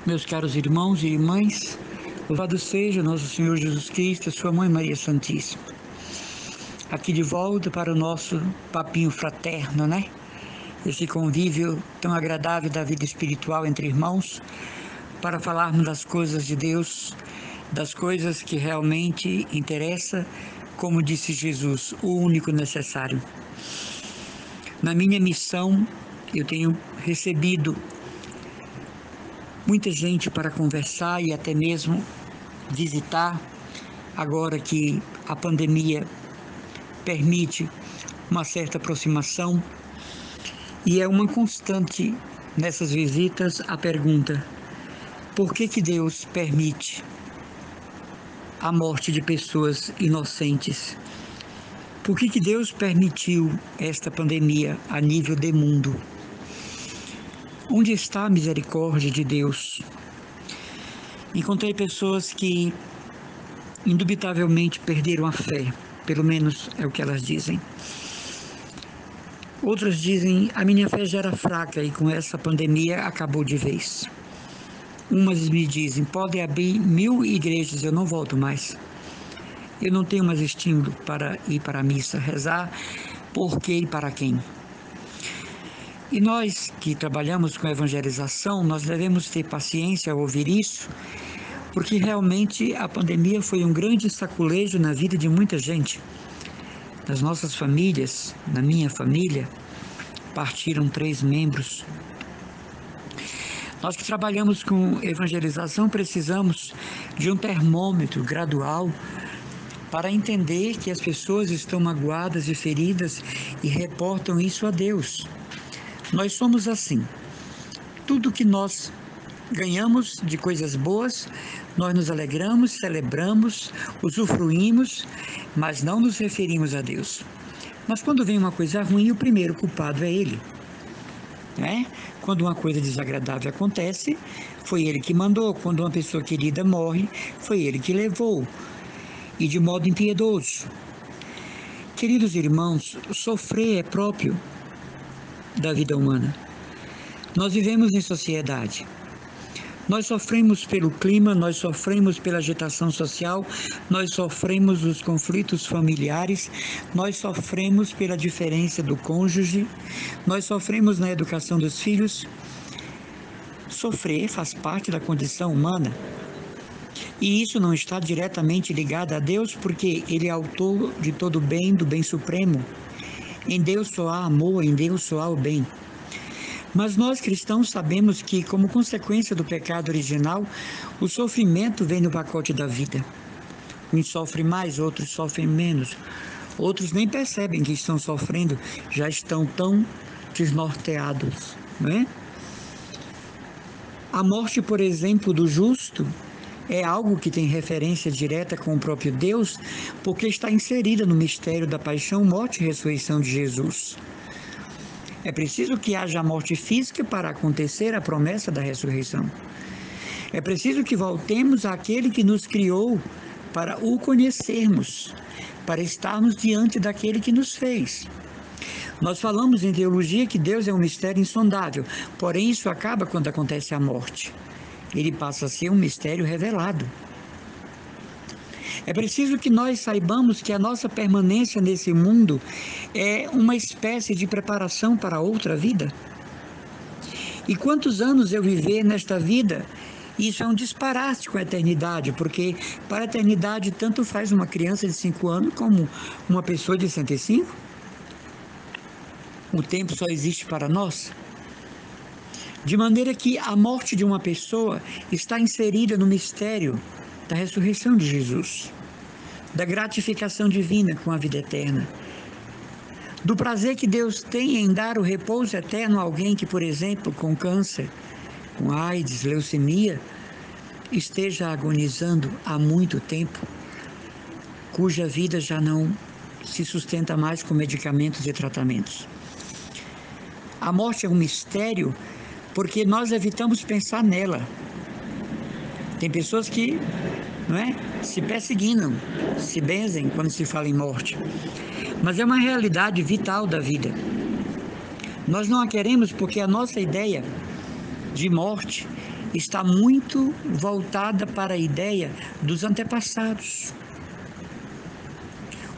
Meus caros irmãos e irmãs, louvado seja nosso Senhor Jesus Cristo, sua Mãe Maria Santíssima. Aqui de volta para o nosso papinho fraterno, né? Esse convívio tão agradável da vida espiritual entre irmãos, para falarmos das coisas de Deus, das coisas que realmente interessam, como disse Jesus, o único necessário. Na minha missão, eu tenho recebido muita gente para conversar e até mesmo visitar, agora que a pandemia permite uma certa aproximação. E é uma constante nessas visitas a pergunta: por que Deus permite a morte de pessoas inocentes? Por que Deus permitiu esta pandemia a nível de mundo? Onde está a misericórdia de Deus? Encontrei pessoas que indubitavelmente perderam a fé, pelo menos é o que elas dizem. Outras dizem: a minha fé já era fraca e com essa pandemia acabou de vez. Umas me dizem: podem abrir 1000 igrejas, eu não volto mais. Eu não tenho mais estímulo para ir para a missa, rezar por quê e para quem. E nós que trabalhamos com evangelização, nós devemos ter paciência ao ouvir isso, porque realmente a pandemia foi um grande saculejo na vida de muita gente. Nas nossas famílias, na minha família, partiram 3 membros. Nós que trabalhamos com evangelização precisamos de um termômetro gradual para entender que as pessoas estão magoadas e feridas e reportam isso a Deus. Nós somos assim. Tudo que nós ganhamos de coisas boas, nós nos alegramos, celebramos, usufruímos, mas não nos referimos a Deus. Mas quando vem uma coisa ruim, o primeiro culpado é Ele, né? Quando uma coisa desagradável acontece, foi Ele que mandou. Quando uma pessoa querida morre, foi Ele que levou, e de modo impiedoso. Queridos irmãos, sofrer é próprio da vida humana. Nós vivemos em sociedade. Nós sofremos pelo clima, nós sofremos pela agitação social, nós sofremos os conflitos familiares, nós sofremos pela diferença do cônjuge, nós sofremos na educação dos filhos. Sofrer faz parte da condição humana. E isso não está diretamente ligado a Deus, porque Ele é autor de todo o bem, do bem supremo. Em Deus só há amor, em Deus só há o bem. Mas nós cristãos sabemos que, como consequência do pecado original, o sofrimento vem no pacote da vida. Uns sofrem mais, outros sofrem menos. Outros nem percebem que estão sofrendo, já estão tão desnorteados, não é? A morte, por exemplo, do justo é algo que tem referência direta com o próprio Deus, porque está inserida no mistério da paixão, morte e ressurreição de Jesus. É preciso que haja a morte física para acontecer a promessa da ressurreição. É preciso que voltemos àquele que nos criou para o conhecermos, para estarmos diante daquele que nos fez. Nós falamos em teologia que Deus é um mistério insondável, porém isso acaba quando acontece a morte. Ele passa a ser um mistério revelado. É preciso que nós saibamos que a nossa permanência nesse mundo é uma espécie de preparação para outra vida. E quantos anos eu viver nesta vida, isso é um disparate com a eternidade, porque para a eternidade tanto faz uma criança de 5 anos como uma pessoa de 105. O tempo só existe para nós. De maneira que a morte de uma pessoa está inserida no mistério da ressurreição de Jesus, da gratificação divina com a vida eterna, do prazer que Deus tem em dar o repouso eterno a alguém que, por exemplo, com câncer, com AIDS, leucemia, esteja agonizando há muito tempo, cuja vida já não se sustenta mais com medicamentos e tratamentos. A morte é um mistério porque nós evitamos pensar nela. Tem pessoas que, não é, se perseguinam, se benzem quando se fala em morte. Mas é uma realidade vital da vida. Nós não a queremos porque a nossa ideia de morte está muito voltada para a ideia dos antepassados.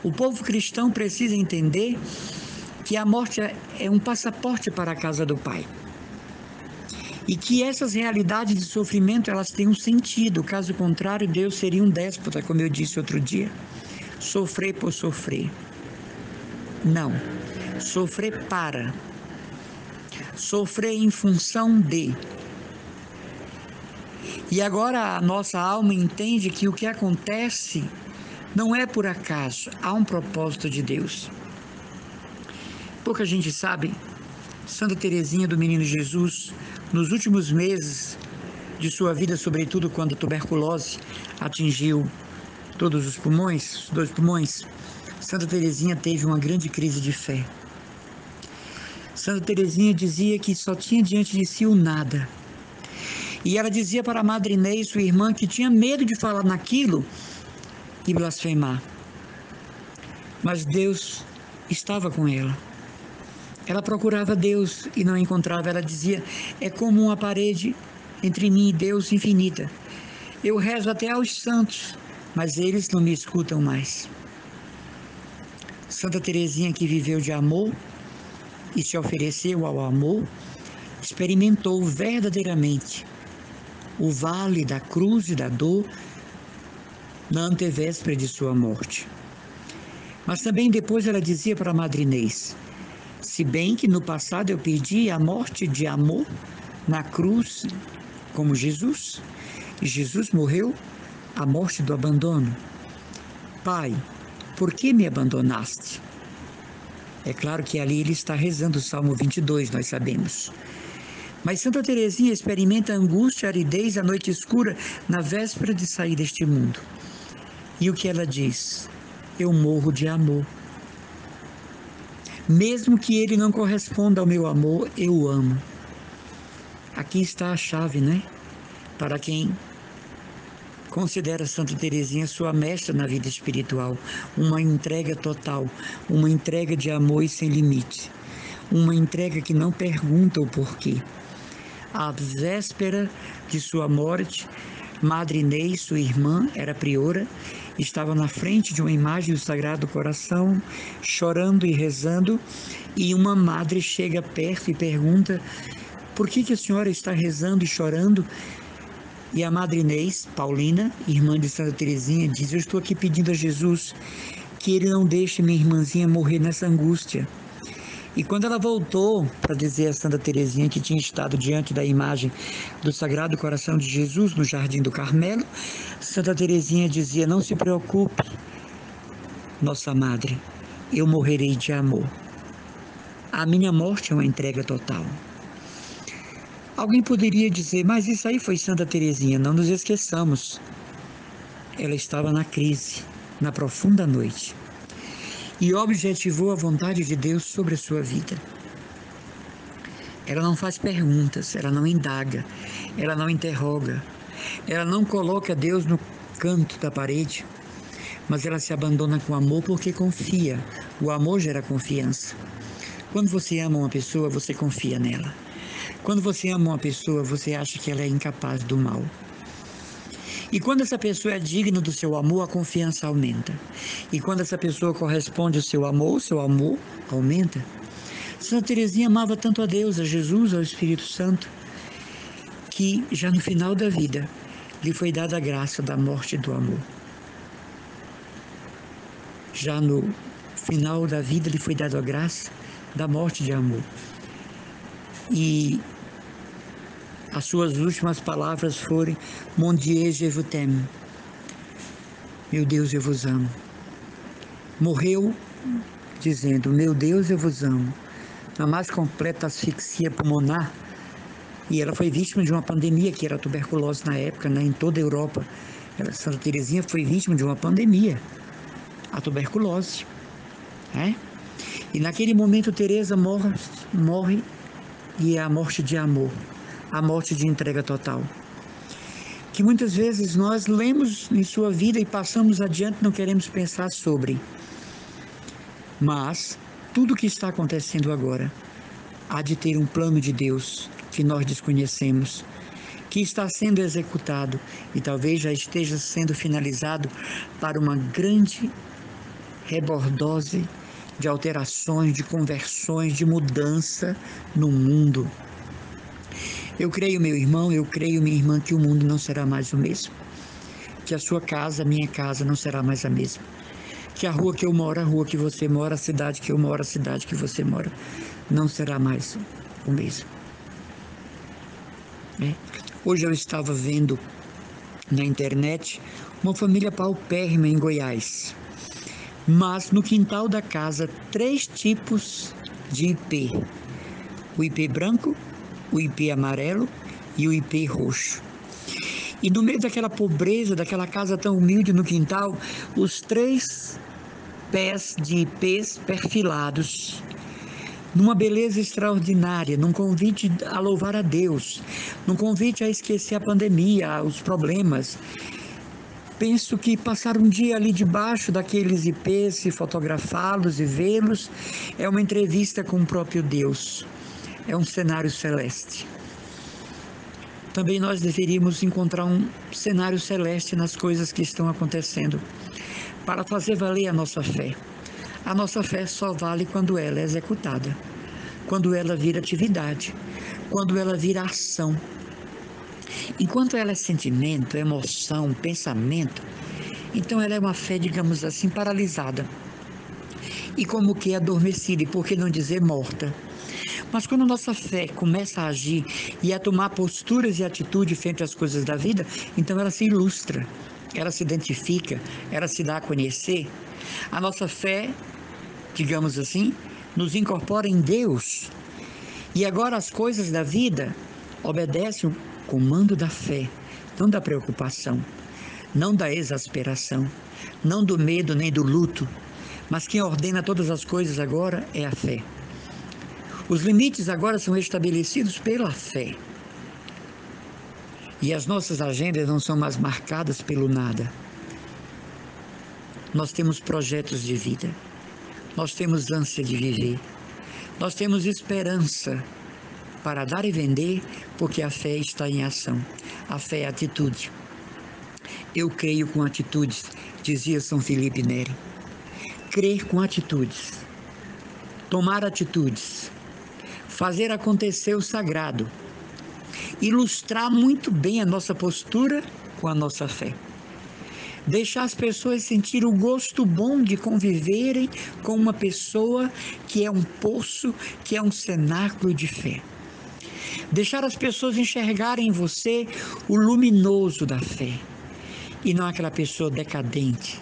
O povo cristão precisa entender que a morte é um passaporte para a casa do Pai. E que essas realidades de sofrimento, elas têm um sentido. Caso contrário, Deus seria um déspota, como eu disse outro dia. Sofrer por sofrer. Não. Sofrer para. Sofrer em função de. E agora a nossa alma entende que o que acontece não é por acaso, há um propósito de Deus. Pouca gente sabe, Santa Teresinha do Menino Jesus, nos últimos meses de sua vida, sobretudo quando a tuberculose atingiu todos os pulmões, os 2 pulmões, Santa Teresinha teve uma grande crise de fé. Santa Teresinha dizia que só tinha diante de si o nada. E ela dizia para a Madre Inês, sua irmã, que tinha medo de falar naquilo e blasfemar. Mas Deus estava com ela. Ela procurava Deus e não encontrava. Ela dizia, é como uma parede entre mim e Deus infinita. Eu rezo até aos santos, mas eles não me escutam mais. Santa Teresinha, que viveu de amor e se ofereceu ao amor, experimentou verdadeiramente o vale da cruz e da dor na antevéspera de sua morte. Mas também depois ela dizia para a Madre Inês, se bem que no passado eu perdi a morte de amor na cruz como Jesus, e Jesus morreu a morte do abandono. Pai, por que me abandonaste? É claro que ali ele está rezando o Salmo 22, nós sabemos. Mas Santa Teresinha experimenta a angústia, a aridez, a noite escura na véspera de sair deste mundo. E o que ela diz? Eu morro de amor. Mesmo que ele não corresponda ao meu amor, eu o amo. Aqui está a chave, né? Para quem considera Santa Teresinha sua mestra na vida espiritual. Uma entrega total, uma entrega de amor e sem limite. Uma entrega que não pergunta o porquê. À véspera de sua morte, Madre Inês, sua irmã, era priora, estava na frente de uma imagem do Sagrado Coração, chorando e rezando, e uma madre chega perto e pergunta, por que a senhora está rezando e chorando? E a Madre Inês, Paulina, irmã de Santa Teresinha, diz, eu estou aqui pedindo a Jesus que ele não deixe minha irmãzinha morrer nessa angústia. E quando ela voltou para dizer a Santa Teresinha que tinha estado diante da imagem do Sagrado Coração de Jesus no Jardim do Carmelo, Santa Teresinha dizia, não se preocupe, nossa Madre, eu morrerei de amor. A minha morte é uma entrega total. Alguém poderia dizer, mas isso aí foi Santa Teresinha, não nos esqueçamos. Ela estava na crise, na profunda noite. E objetivou a vontade de Deus sobre a sua vida. Ela não faz perguntas, ela não indaga, ela não interroga, ela não coloca Deus no canto da parede, mas ela se abandona com amor porque confia. O amor gera confiança. Quando você ama uma pessoa, você confia nela. Quando você ama uma pessoa, você acha que ela é incapaz do mal. E quando essa pessoa é digna do seu amor, a confiança aumenta. E quando essa pessoa corresponde ao seu amor, o seu amor aumenta. Santa Teresinha amava tanto a Deus, a Jesus, ao Espírito Santo, que já no final da vida lhe foi dada a graça da morte do amor. Já no final da vida lhe foi dada a graça da morte de amor. E as suas últimas palavras foram Mon Dieu, je vous t'aime. Meu Deus, eu vos amo. Morreu dizendo, meu Deus, eu vos amo. Na mais completa asfixia pulmonar. E ela foi vítima de uma pandemia, que era a tuberculose na época, né, em toda a Europa. Santa Teresinha foi vítima de uma pandemia, a tuberculose. Né? E naquele momento Teresa morre e é a morte de amor. A morte de entrega total, que muitas vezes nós lemos em sua vida e passamos adiante, não queremos pensar sobre. Mas tudo o que está acontecendo agora há de ter um plano de Deus que nós desconhecemos, que está sendo executado e talvez já esteja sendo finalizado para uma grande rebordose de alterações, de conversões, de mudança no mundo. Eu creio, meu irmão, eu creio, minha irmã, que o mundo não será mais o mesmo. Que a sua casa, a minha casa não será mais a mesma. Que a rua que eu moro, a rua que você mora, a cidade que eu moro, a cidade que você mora, não será mais o mesmo. Hoje eu estava vendo na internet uma família paupérrima em Goiás, mas no quintal da casa 3 tipos de ipê: o ipê branco, o ipê amarelo e o ipê roxo. E no meio daquela pobreza, daquela casa tão humilde no quintal, os 3 pés de ipês perfilados, numa beleza extraordinária, num convite a louvar a Deus, num convite a esquecer a pandemia, os problemas. Penso que passar um dia ali debaixo daqueles ipês e fotografá-los e vê-los é uma entrevista com o próprio Deus, é um cenário celeste. Também nós deveríamos encontrar um cenário celeste nas coisas que estão acontecendo, para fazer valer a nossa fé. A nossa fé só vale quando ela é executada, quando ela vira atividade, quando ela vira ação. Enquanto ela é sentimento, emoção, pensamento, então ela é uma fé, digamos assim, paralisada. E como que adormecida, e por que não dizer morta? Mas quando a nossa fé começa a agir e a tomar posturas e atitude frente às coisas da vida, então ela se ilustra, ela se identifica, ela se dá a conhecer. A nossa fé, digamos assim, nos incorpora em Deus. E agora as coisas da vida obedecem o comando da fé, não da preocupação, não da exasperação, não do medo nem do luto, mas quem ordena todas as coisas agora é a fé. Os limites agora são estabelecidos pela fé. E as nossas agendas não são mais marcadas pelo nada. Nós temos projetos de vida. Nós temos ânsia de viver. Nós temos esperança para dar e vender, porque a fé está em ação. A fé é atitude. Eu creio com atitudes, dizia São Felipe Neri. Crer com atitudes. Tomar atitudes. Fazer acontecer o sagrado, ilustrar muito bem a nossa postura com a nossa fé, deixar as pessoas sentir o gosto bom de conviverem com uma pessoa que é um poço, que é um cenáculo de fé, deixar as pessoas enxergarem em você o luminoso da fé, e não aquela pessoa decadente,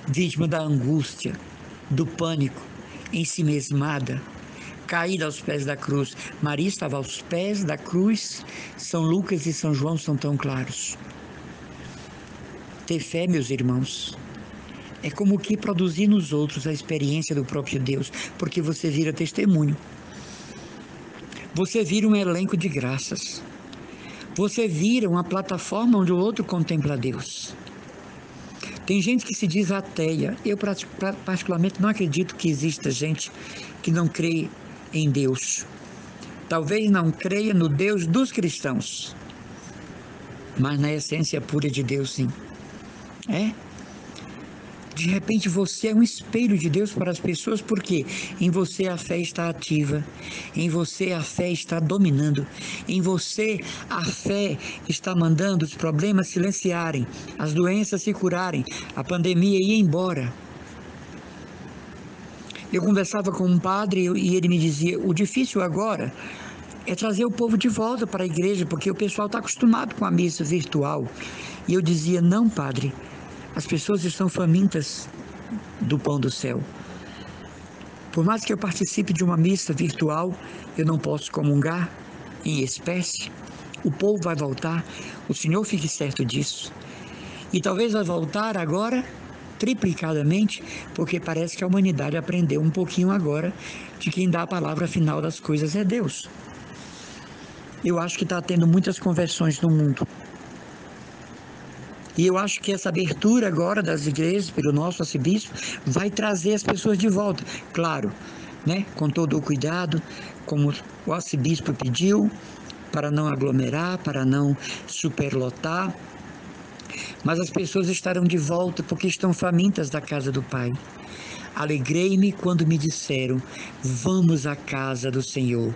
vítima da angústia, do pânico, ensimesmada, caída aos pés da cruz. Maria estava aos pés da cruz. São Lucas e São João são tão claros. Ter fé, meus irmãos, é como que produzir nos outros a experiência do próprio Deus, porque você vira testemunho. Você vira um elenco de graças. Você vira uma plataforma onde o outro contempla Deus. Tem gente que se diz ateia. Eu particularmente não acredito que exista gente que não crê em Deus. Talvez não creia no Deus dos cristãos, mas na essência pura de Deus, sim. De repente você é um espelho de Deus para as pessoas, porque em você a fé está ativa, em você a fé está dominando, em você a fé está mandando os problemas silenciarem, as doenças se curarem, a pandemia ir embora. Eu conversava com um padre e ele me dizia, o difícil agora é trazer o povo de volta para a igreja, porque o pessoal está acostumado com a missa virtual. E eu dizia, não, padre, as pessoas estão famintas do pão do céu. Por mais que eu participe de uma missa virtual, eu não posso comungar em espécie. O povo vai voltar, o Senhor fique certo disso. E talvez vai voltar agora triplicadamente, porque parece que a humanidade aprendeu um pouquinho agora de quem dá a palavra final das coisas é Deus. Eu acho que está tendo muitas conversões no mundo. E eu acho que essa abertura agora das igrejas, pelo nosso arcebispo, vai trazer as pessoas de volta. Claro, né? Com todo o cuidado, como o arcebispo pediu, para não aglomerar, para não superlotar. Mas as pessoas estarão de volta porque estão famintas da casa do Pai. Alegrei-me quando me disseram: vamos à casa do Senhor.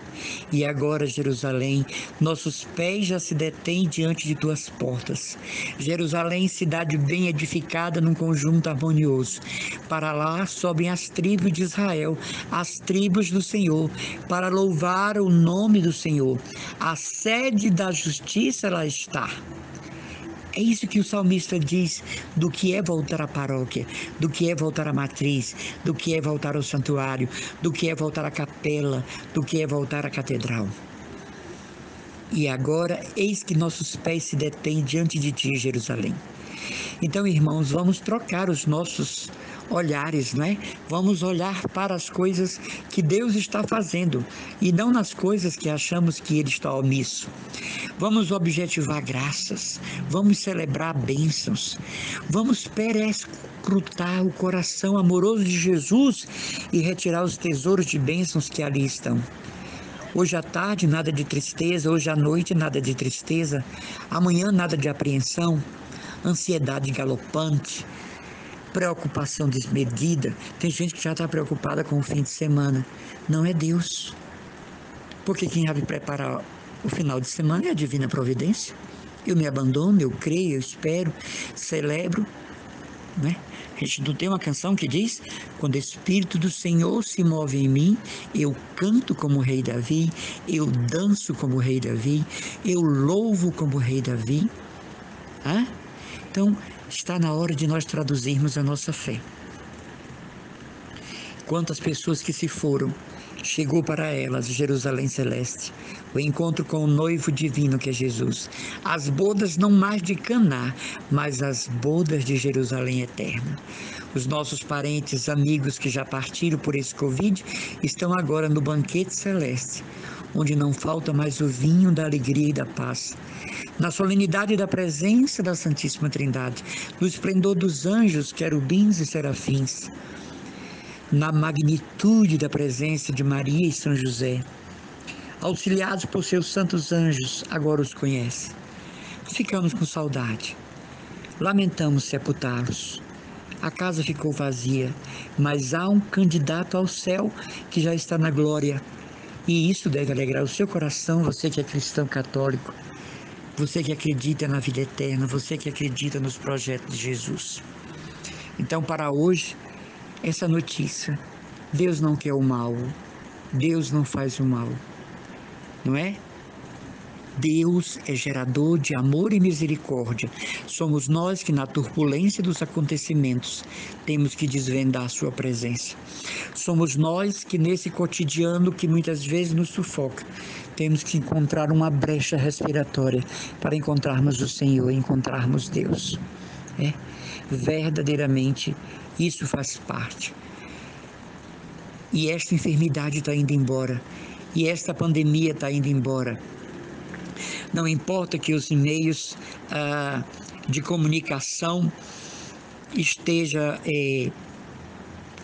E agora, Jerusalém, nossos pés já se detêm diante de tuas portas. Jerusalém, cidade bem edificada num conjunto harmonioso. Para lá sobem as tribos de Israel, as tribos do Senhor, para louvar o nome do Senhor. A sede da justiça lá está. É isso que o salmista diz do que é voltar à paróquia, do que é voltar à matriz, do que é voltar ao santuário, do que é voltar à capela, do que é voltar à catedral. E agora, eis que nossos pés se detêm diante de ti, Jerusalém. Então, irmãos, vamos trocar os nossos olhares, né? Vamos olhar para as coisas que Deus está fazendo e não nas coisas que achamos que Ele está omisso. Vamos objetivar graças, vamos celebrar bênçãos, vamos perscrutar o coração amoroso de Jesus e retirar os tesouros de bênçãos que ali estão. Hoje à tarde, nada de tristeza, hoje à noite, nada de tristeza, amanhã, nada de apreensão, ansiedade galopante, preocupação desmedida. Tem gente que já está preocupada com o fim de semana. Não é Deus. Porque quem sabe preparar o final de semana é a divina providência. Eu me abandono, eu creio, eu espero, celebro, né? A gente não tem uma canção que diz: quando o Espírito do Senhor se move em mim, eu canto como o rei Davi, eu danço como o rei Davi, eu louvo como o rei Davi. Então, está na hora de nós traduzirmos a nossa fé. Quantas pessoas que se foram, chegou para elas Jerusalém Celeste, o encontro com o noivo divino que é Jesus. As bodas não mais de Caná, mas as bodas de Jerusalém eterna. Os nossos parentes, amigos que já partiram por esse Covid, estão agora no banquete celeste, onde não falta mais o vinho da alegria e da paz. Na solenidade da presença da Santíssima Trindade, no esplendor dos anjos, querubins e serafins, na magnitude da presença de Maria e São José, auxiliados por seus santos anjos, agora os conhece. Ficamos com saudade, lamentamos sepultá-los. A casa ficou vazia, mas há um candidato ao céu que já está na glória. E isso deve alegrar o seu coração, você que é cristão católico, você que acredita na vida eterna, você que acredita nos projetos de Jesus. Então, para hoje, essa notícia: Deus não quer o mal, Deus não faz o mal, não é? Deus é gerador de amor e misericórdia. Somos nós que, na turbulência dos acontecimentos, temos que desvendar a sua presença. Somos nós que, nesse cotidiano que muitas vezes nos sufoca, temos que encontrar uma brecha respiratória para encontrarmos o Senhor, encontrarmos Deus. Verdadeiramente, isso faz parte. E esta enfermidade está indo embora, e esta pandemia está indo embora. Não importa que os e-mails de comunicação esteja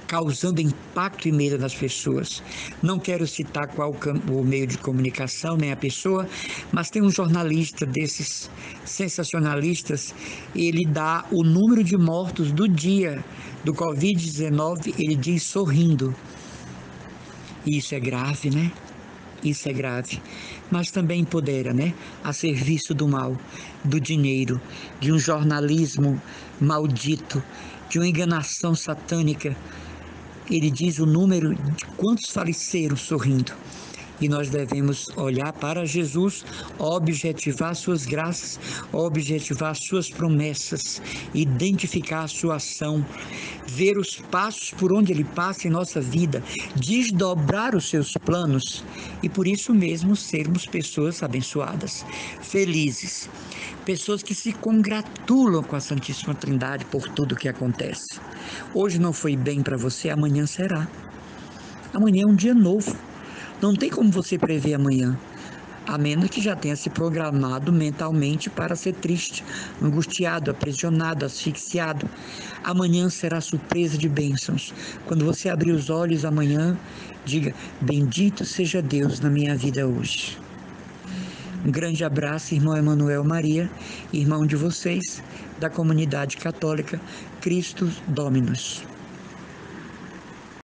causando impacto em meio das pessoas. Não quero citar qual o meio de comunicação, nem a pessoa, mas tem um jornalista desses sensacionalistas, ele dá o número de mortos do dia do Covid-19, ele diz sorrindo. E isso é grave, né? Isso é grave, mas também empodera, né? A serviço do mal, do dinheiro, de um jornalismo maldito, de uma enganação satânica. Ele diz o número de quantos faleceram sorrindo. E nós devemos olhar para Jesus, objetivar suas graças, objetivar suas promessas, identificar a sua ação, ver os passos por onde ele passa em nossa vida, desdobrar os seus planos e por isso mesmo sermos pessoas abençoadas, felizes, pessoas que se congratulam com a Santíssima Trindade por tudo o que acontece. Hoje não foi bem para você, amanhã será. Amanhã é um dia novo. Não tem como você prever amanhã. a menos que já tenha se programado mentalmente para ser triste, angustiado, aprisionado, asfixiado. Amanhã será surpresa de bênçãos. Quando você abrir os olhos amanhã, diga: bendito seja Deus na minha vida hoje. Um grande abraço, irmão Emanuel Maria, irmão de vocês, da comunidade católica Cristo Dominus.